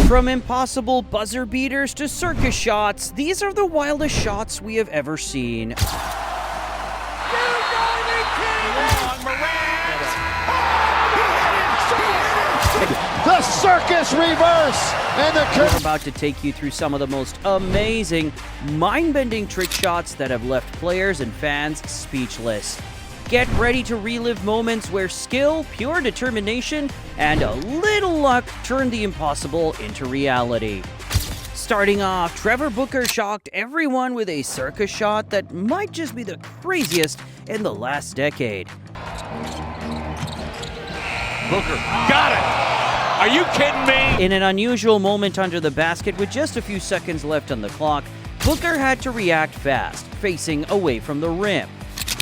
From impossible buzzer beaters to circus shots, these are the wildest shots we have ever seen. The circus reverse, and We're about to take you through some of the most amazing, mind-bending trick shots that have left players and fans speechless. Get ready to relive moments where skill, pure determination, and a little luck turned the impossible into reality. Starting off, Trevor Booker shocked everyone with a circus shot that might just be the craziest in the last decade. Booker got it! Are you kidding me? In an unusual moment under the basket with just a few seconds left on the clock, Booker had to react fast, facing away from the rim.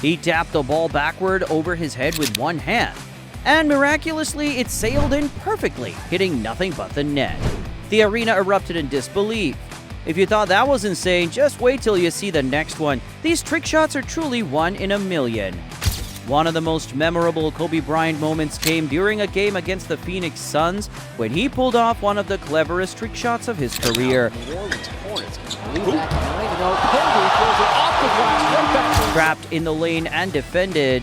He tapped the ball backward over his head with one hand, and miraculously it sailed in perfectly, hitting nothing but the net. The arena erupted in disbelief. If you thought that was insane, just wait till you see the next one. These trick shots are truly one in a million. One of the most memorable Kobe Bryant moments came during a game against the Phoenix Suns when he pulled off one of the cleverest trick shots of his career. Trapped in the lane and defended,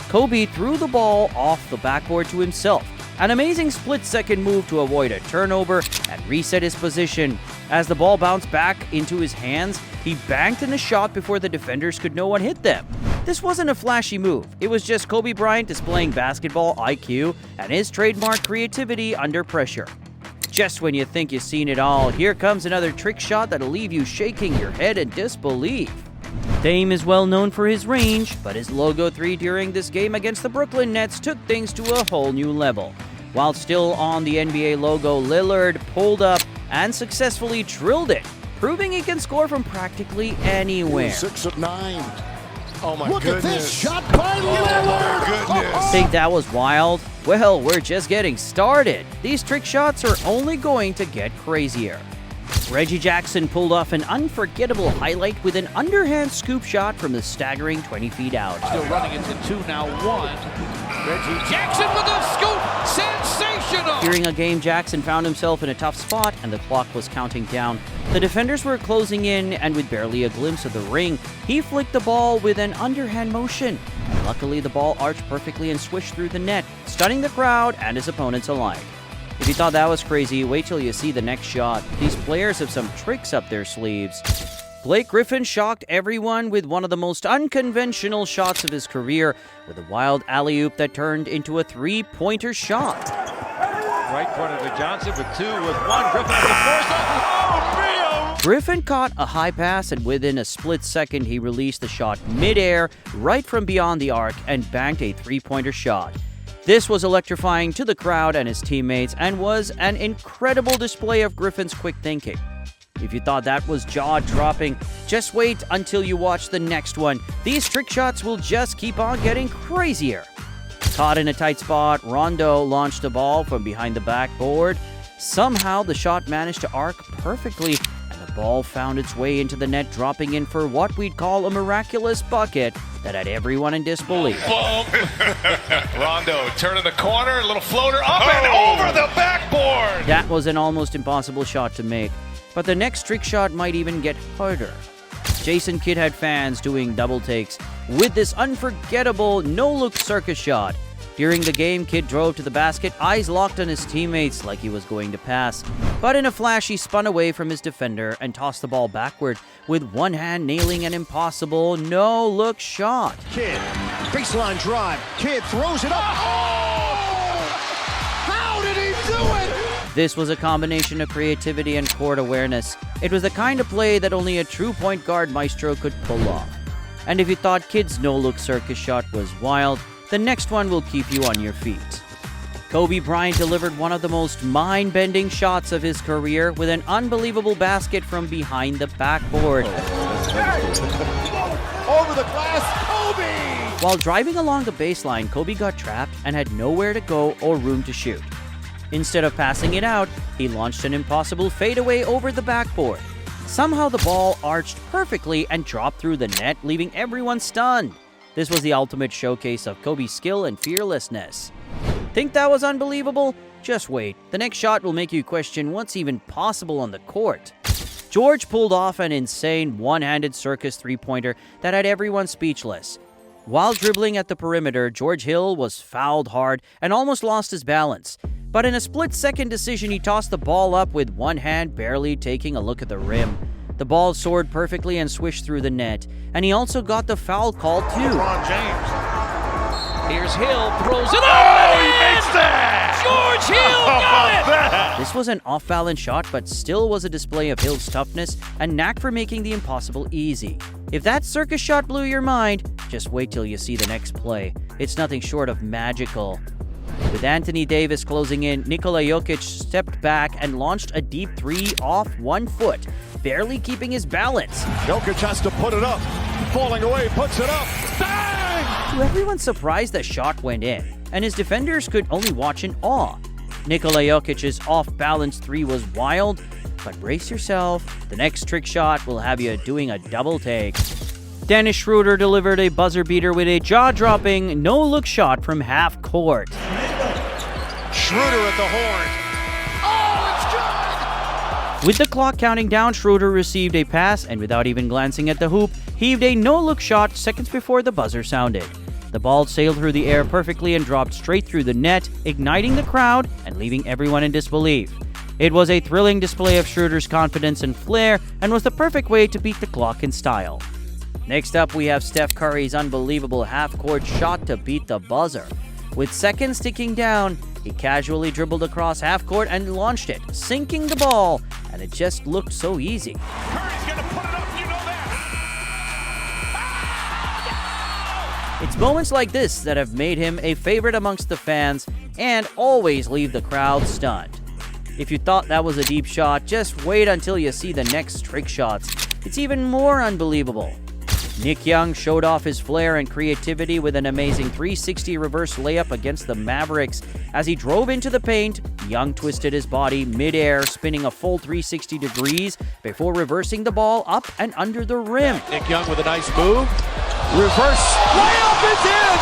Kobe threw the ball off the backboard to himself. An amazing split-second move to avoid a turnover and reset his position. As the ball bounced back into his hands, he banked in a shot before the defenders could know what hit them. This wasn't a flashy move. It was just Kobe Bryant displaying basketball IQ and his trademark creativity under pressure. Just when you think you've seen it all, here comes another trick shot that'll leave you shaking your head in disbelief. Dame is well known for his range, but his logo 3 during this game against the Brooklyn Nets took things to a whole new level. While still on the NBA logo, Lillard pulled up and successfully drilled it, proving he can score from practically anywhere. 6 of 9. Oh my Look goodness. at this shot by Lillard. Goodness. Think that was wild? Well, we're just getting started. These trick shots are only going to get crazier. Reggie Jackson pulled off an unforgettable highlight with an underhand scoop shot from the staggering 20 feet out. Still running into 2, now 1. Reggie Jackson with a scoop. Sensational. During a game, Jackson found himself in a tough spot and the clock was counting down. The defenders were closing in, and with barely a glimpse of the ring, he flicked the ball with an underhand motion. Luckily, the ball arched perfectly and swished through the net, stunning the crowd and his opponents alike. If you thought that was crazy, wait till you see the next shot. These players have some tricks up their sleeves. Blake Griffin shocked everyone with one of the most unconventional shots of his career, with a wild alley-oop that turned into a three-pointer shot. Right corner to Johnson with 2, with 1. Griffin at the force. Oh, Rio! Griffin caught a high pass, and within a split second, he released the shot midair, right from beyond the arc, and banked a three-pointer shot. This was electrifying to the crowd and his teammates, and was an incredible display of Griffin's quick thinking. If you thought that was jaw-dropping, just wait until you watch the next one. These trick shots will just keep on getting crazier. Caught in a tight spot, Rondo launched the ball from behind the backboard. Somehow, the shot managed to arc perfectly, and the ball found its way into the net, dropping in for what we'd call a miraculous bucket that had everyone in disbelief. Boom. Rondo turning the corner, a little floater up and over the backboard. That was an almost impossible shot to make, but the next trick shot might even get harder. Jason Kidd had fans doing double takes with this unforgettable no-look circus shot. During the game, Kidd drove to the basket, eyes locked on his teammates like he was going to pass. But in a flash, he spun away from his defender and tossed the ball backward, with one hand nailing an impossible no-look shot. Kidd, baseline drive. Kidd throws it up. Oh! How did he do it? This was a combination of creativity and court awareness. It was the kind of play that only a true point guard maestro could pull off. And if you thought Kidd's no-look circus shot was wild, the next one will keep you on your feet. Kobe Bryant delivered one of the most mind-bending shots of his career with an unbelievable basket from behind the backboard. Over the glass, Kobe! While driving along the baseline, Kobe got trapped and had nowhere to go or room to shoot. Instead of passing it out, he launched an impossible fadeaway over the backboard. Somehow the ball arched perfectly and dropped through the net, leaving everyone stunned. This was the ultimate showcase of Kobe's skill and fearlessness. Think that was unbelievable? Just wait. The next shot will make you question what's even possible on the court. George pulled off an insane one-handed circus three-pointer that had everyone speechless. While dribbling at the perimeter, George Hill was fouled hard and almost lost his balance. But in a split-second decision, he tossed the ball up with one hand, barely taking a look at the rim. The ball soared perfectly and swished through the net, and he also got the foul call too. LeBron James. Here's Hill, throws it up. He makes that! George Hill got it! This was an off-balance shot, but still was a display of Hill's toughness and knack for making the impossible easy. If that circus shot blew your mind, just wait till you see the next play. It's nothing short of magical. With Anthony Davis closing in, Nikola Jokic stepped back and launched a deep three off 1 foot, barely keeping his balance. Jokic has to put it up. Falling away, puts it up. Bang! To everyone's surprise, the shot went in, and his defenders could only watch in awe. Nikola Jokic's off-balance three was wild, but brace yourself, the next trick shot will have you doing a double take. Dennis Schroeder delivered a buzzer beater with a jaw-dropping, no-look shot from half court. Schroeder at the horn. Oh, it's good! With the clock counting down, Schroeder received a pass and without even glancing at the hoop, heaved a no-look shot seconds before the buzzer sounded. The ball sailed through the air perfectly and dropped straight through the net, igniting the crowd and leaving everyone in disbelief. It was a thrilling display of Schroeder's confidence and flair and was the perfect way to beat the clock in style. Next up, we have Steph Curry's unbelievable half-court shot to beat the buzzer. With seconds ticking down, he casually dribbled across half-court and launched it, sinking the ball, and it just looked so easy. Curry's gonna put it up, you know that. It's moments like this that have made him a favorite amongst the fans and always leave the crowd stunned. If you thought that was a deep shot, just wait until you see the next trick shots. It's even more unbelievable. Nick Young showed off his flair and creativity with an amazing 360 reverse layup against the Mavericks. As he drove into the paint, Young twisted his body mid-air, spinning a full 360 degrees before reversing the ball up and under the rim. Nick Young with a nice move. Reverse layup is in!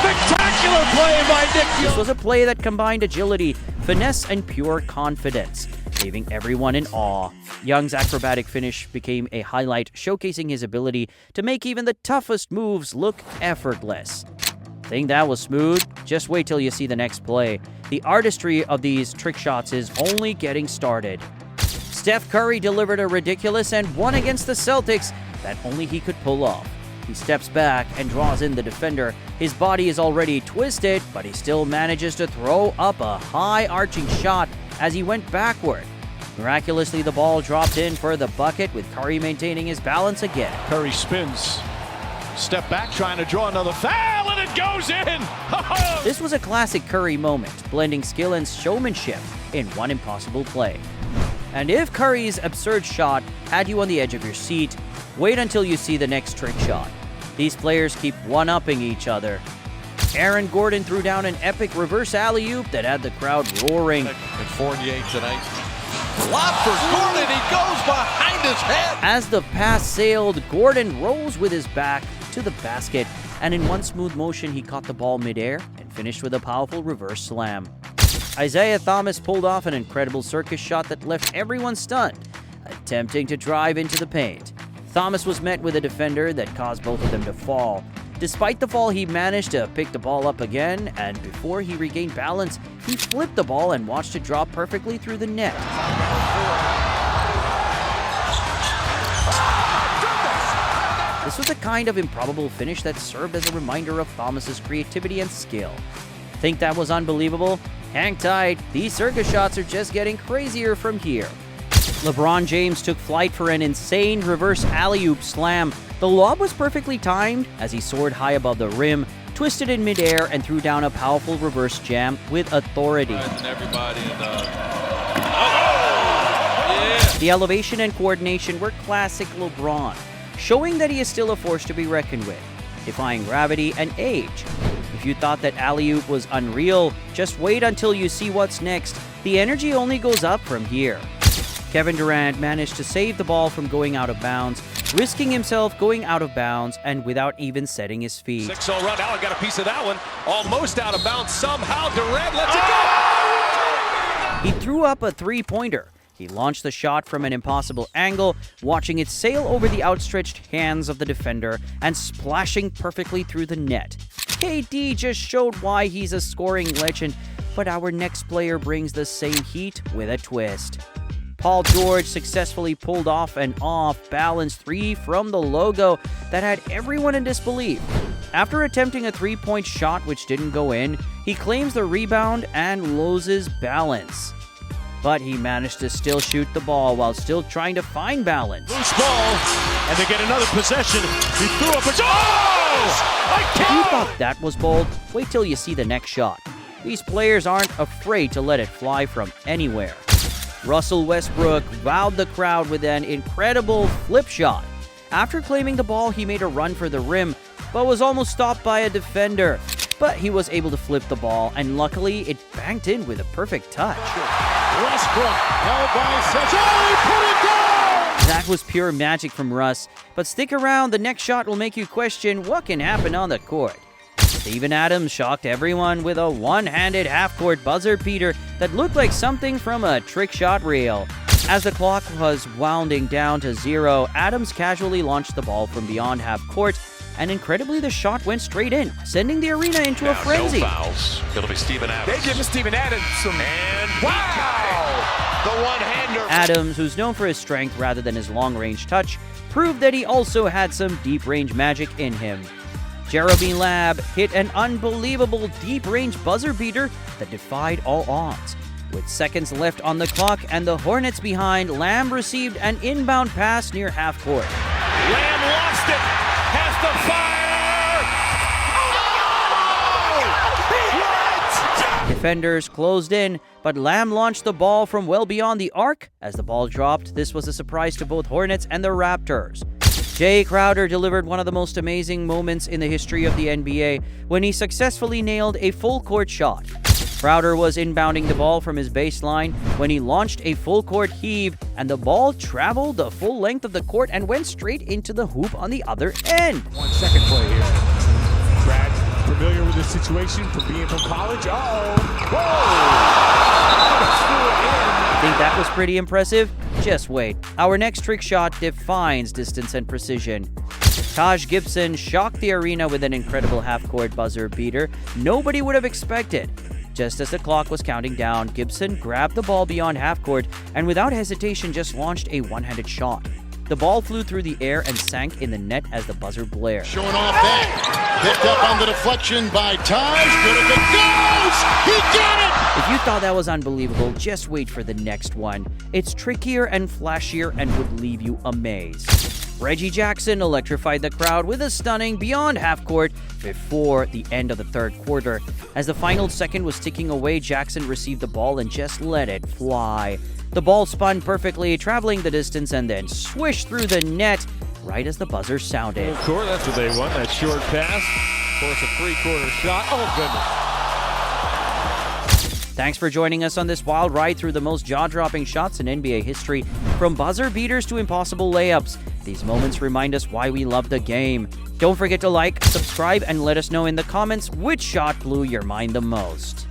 Spectacular play by Nick Young! This was a play that combined agility, finesse, and pure confidence, leaving everyone in awe. Young's acrobatic finish became a highlight, showcasing his ability to make even the toughest moves look effortless. Think that was smooth? Just wait till you see the next play. The artistry of these trick shots is only getting started. Steph Curry delivered a ridiculous and one against the Celtics that only he could pull off. He steps back and draws in the defender. His body is already twisted, but he still manages to throw up a high arching shot as he went backward. Miraculously, the ball dropped in for the bucket, with Curry maintaining his balance again. Curry spins. Step back, trying to draw another foul, and it goes in! This was a classic Curry moment, blending skill and showmanship in one impossible play. And if Curry's absurd shot had you on the edge of your seat, wait until you see the next trick shot. These players keep one-upping each other. Aaron Gordon threw down an epic reverse alley-oop that had the crowd roaring. And Fournier tonight. Lob for Gordon, he goes behind his head. As the pass sailed, Gordon rose with his back to the basket, and in one smooth motion, he caught the ball midair and finished with a powerful reverse slam. Isaiah Thomas pulled off an incredible circus shot that left everyone stunned, attempting to drive into the paint. Thomas was met with a defender that caused both of them to fall. Despite the fall, he managed to pick the ball up again, and before he regained balance, he flipped the ball and watched it drop perfectly through the net. This was a kind of improbable finish that served as a reminder of Thomas's creativity and skill. Think that was unbelievable? Hang tight, these circus shots are just getting crazier from here. LeBron James took flight for an insane reverse alley-oop slam. The lob was perfectly timed as he soared high above the rim, twisted in midair, and threw down a powerful reverse jam with authority. And everybody The elevation and coordination were classic LeBron, showing that he is still a force to be reckoned with, defying gravity and age. If you thought that alley-oop was unreal, just wait until you see what's next. The energy only goes up from here. Kevin Durant managed to save the ball from going out of bounds, risking himself going out of bounds and without even setting his feet. 6-0 run. Allen got a piece of that one. Almost out of bounds somehow. Durant lets it go. He threw up a three-pointer. He launched the shot from an impossible angle, watching it sail over the outstretched hands of the defender and splashing perfectly through the net. KD just showed why he's a scoring legend, but our next player brings the same heat with a twist. Paul George successfully pulled off an off-balance three from the logo that had everyone in disbelief. After attempting a three-point shot which didn't go in, he claims the rebound and loses balance. But he managed to still shoot the ball while still trying to find balance. Loose ball, and they get another possession. He threw up a... Oh! If you thought that was bold, wait till you see the next shot. These players aren't afraid to let it fly from anywhere. Russell Westbrook wowed the crowd with an incredible flip shot. After claiming the ball, he made a run for the rim, but was almost stopped by a defender. But he was able to flip the ball, and luckily it banked in with a perfect touch. Westbrook held by Seth. Oh, he put it down! That was pure magic from Russ, but stick around, the next shot will make you question what can happen on the court. Steven Adams shocked everyone with a one-handed half-court buzzer beater that looked like something from a trick shot reel. As the clock was winding down to 0, Adams casually launched the ball from beyond half-court, and incredibly the shot went straight in, sending the arena into a frenzy. No fouls. It'll be Steven Adams. They give Steven Adams some... And wow! the one-hander. Adams, who's known for his strength rather than his long-range touch, proved that he also had some deep-range magic in him. Jeremy Lamb hit an unbelievable deep-range buzzer beater that defied all odds. With seconds left on the clock and the Hornets behind, Lamb received an inbound pass near half-court. Lamb lost it. Has to fire. Defenders closed in, but Lamb launched the ball from well beyond the arc. As the ball dropped, this was a surprise to both Hornets and the Raptors. Jay Crowder delivered one of the most amazing moments in the history of the NBA when he successfully nailed a full-court shot. Crowder was inbounding the ball from his baseline when he launched a full-court heave, and the ball traveled the full length of the court and went straight into the hoop on the other end. 1 second play here. Brad, familiar with this situation from being from college? Think that was pretty impressive? Just wait. Our next trick shot defines distance and precision. Taj Gibson shocked the arena with an incredible half-court buzzer beater nobody would have expected. Just as the clock was counting down, Gibson grabbed the ball beyond half-court and without hesitation just launched a one-handed shot. The ball flew through the air and sank in the net as the buzzer blared. Showing off back. Picked up on the deflection by Taj. Good if it goes! He got it! If you thought that was unbelievable, just wait for the next one. It's trickier and flashier and would leave you amazed. Reggie Jackson electrified the crowd with a stunning beyond half-court before the end of the third quarter. As the final second was ticking away, Jackson received the ball and just let it fly. The ball spun perfectly, traveling the distance and then swished through the net right as the buzzer sounded. Court, that's what they want, that short pass. Of course, a three-quarter shot. Oh, goodness. Thanks for joining us on this wild ride through the most jaw-dropping shots in NBA history, from buzzer beaters to impossible layups. These moments remind us why we love the game. Don't forget to like, subscribe, and let us know in the comments which shot blew your mind the most.